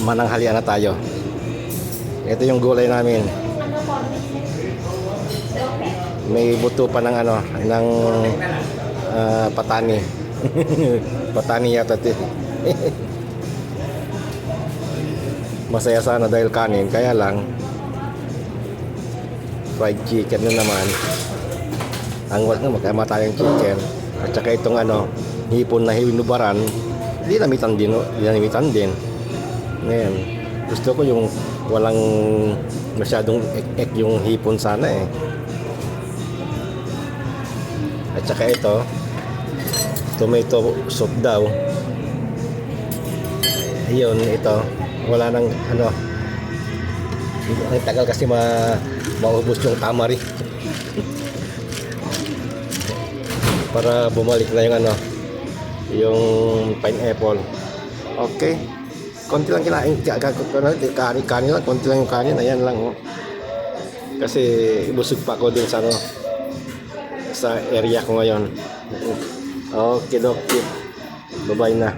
mananghalian na tayo. Ito yung gulay namin. May buto pa ng ano, ng patani. Patani yata ito. Masaya sana dahil kanin, kaya lang fried chicken na naman. Ang wag na magkama tayong chicken. At saka itong ano, hipon na hinubaran, dinamitan din. Ngayon, gusto ko yung walang masyadong ek yung hipon sana eh. At saka ito, tomato soup daw. Ayun, ito, wala nang ano, ang tagal kasi maubos yung tamari. Para bumalik na yung ano, yung pineapple. Okay. Konti lang kinain, kanin lang, konti lang yung kanin, ayan lang oh. Kasi busog pa ako dun sa ano, sa area ko ngayon. Okay, okay. Bye-bye na.